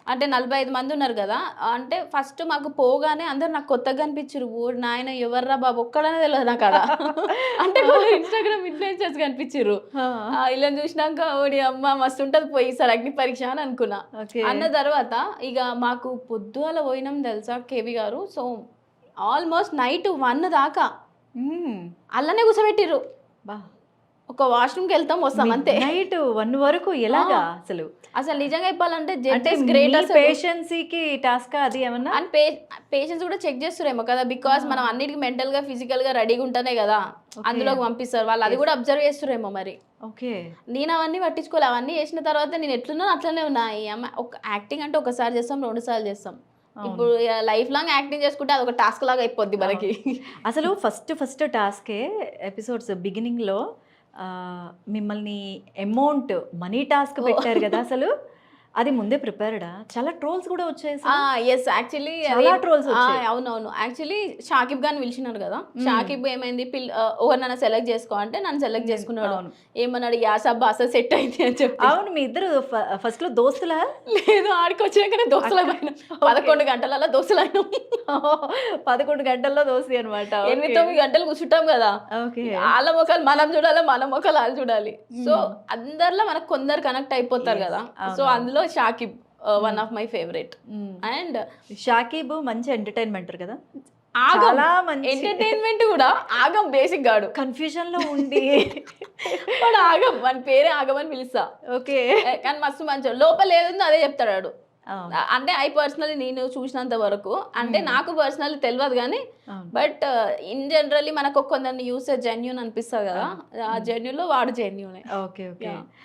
అంటే 45 మంది ఉన్నారు కదా! అంటే ఫస్ట్ మాకు పోగానే అందరూ నాకు కొత్తగా కనిపించిర్రు. ఓరి నాయన ఎవర్రా బాబు ఒక్కడనే తెలవదు నాకాడ. అంటే వాళ్ళు ఇన్‌స్టాగ్రామ్ ఇన్‌ఫ్లుయెన్సర్స్ కనిపించిర్రు. ఆ! ఈళ్ళని చూసినాక ఓడి అమ్మ మస్తుంటది పోయి ఈసారి అగ్ని పరీక్ష అని అనుకున్నా. ఓకే. అన్న తర్వాత ఇగ మాకు పొద్దుగాల పోయినాం తెలుసా కేవి గారు. సో, ఆల్‌మోస్ట్ నైట్ 1 దాకా హ్మ్. అల్లనే కూర్చోబెట్టిర్రు. అబ్బా! ఒక వాష్‌రూమ్‌కెళ్తాం వస్తాం అంతే. మిడ్‌నైట్ 1 వరకు ఆ! ఎలాగా అసలు? అసలు నిజంగా చెప్పాలంటే అంటే జడ్జెస్ గ్రేట్ మీ అసలు. పేషెన్సీకి టాస్కా అది ఏమన్నా? అండ్ పేషెంట్స్ కూడా చెక్ చేస్తుర్రేమో కదా! ఆ! బికాజ్ మనం అన్నిటికి మెంటల్‌గా, ఫిజికల్‌గా రెడీగా ఉంటేనే కదా! ఓకే. అందులోకి పంపిస్తారు. వాళ్ళు అది యెస్. కూడా అబ్జర్వ్ చేస్తుర్రేమో మరి. ఓకే. నేను అవన్నీ పట్టించుకోలే. అవన్నీ చేసిన తర్వాత నేను ఎట్లున్నానో అట్లనే ఉన్నా. ఈ అమ్మాయి ఒక యాక్టింగ్ అంటే ఒకసారి చేస్తాం, 2 సార్లు చేస్తాం. అవును. ఇప్పుడు ఇగ లైఫ్ లాంగ్ యాక్టింగ్ చేసుకుంటే అదొక టాస్క్ లాగా అయిపోద్ది మనకి. అవును. అసలు ఫస్ట్ టాస్కే ఎపిసోడ్స్ బిగినింగ్‌లో మిమ్మల్ని అమౌంట్ మనీ టాస్క్ ఓహ్! పెట్టారు గదా! అసలు. అది ముందే ప్రిపేర్డా? చాలా ట్రోల్స్ గూడా వచ్చాయి ఆ! అసలు. యెస్. యాక్చువల్లీ అది చాలా ట్రోల్స్ వచ్చాయి. అవునవును. యాక్చువల్లీ షాకిబ్ గారిని పిలిచినారు గదా! హ్మ్. షాకిబ్ ఏమైంది ఎవరినైనా సెలెక్ట్ చేసుకో అంటే నన్ను సెలెక్ట్ నేను చేసుకున్నాడు. అవును. ఏమన్నాడు యాస బాస సెట్ అయింది అని చెప్పి. అవును. మీ ఇద్దరు ఫస్ట్‌లో దోస్తులా? లేదు ఆడికొచ్చినాకనే అక్క దోస్తులమైనాం. ఓకే. 11 గంటలలో దోస్తులయినాం. 11 గంటల్లో దోస్తీ అనమాట. 8, ఓకే. 9 గంటలు కూర్చుంటాం గదా! ఓకే. ఆళ్ళ మొఖాలు మనం చూడాలి, మన మొఖాలు ఆళ్ళు చూడాలి. సో, హ్మ్. అందరిలో మనకు కొందరు కనెక్ట్ అయిపోతారు యెస్. గదా! సో, అవునవును. అందులో షాకిబ్ వన్ హ్మ్. Of my favourite. హ్మ్. అండ్ షాకీబ్ మంచి ఎంటర్‌టైన్‌మెంటర్ కదా! ఆగం. చాలా మంచి ఎంటర్‌టైన్‌మెంట్ గూడా ఆగం బేసిక్ గాడు. కన్‌ఫ్యూజన్‌లో ఉండి వాడు ఆగం. వాని పేరే ఆగం అని పిలుస్తా. ఓకే. కానీ మస్తు మంచోడు. లోపల ఏదుందో అదే చెప్తాడు ఆడు. అవును. అంటే పర్సనల్లీ నేను చూసినంత వరకు అంటే హ్మ్. నాకు పర్సనల్లీ తెలవదు గానీ అవును. బట్ ఇన్ జనరల్లీ మనకు కొందరిని చూస్తే జెన్యూన్ అనిపిస్తది గదా! అవును. ఆ హ్మ్. జెన్యూన్‌లో వాడు జెన్యూనే. ఓకే. ఓకే. యాహ్!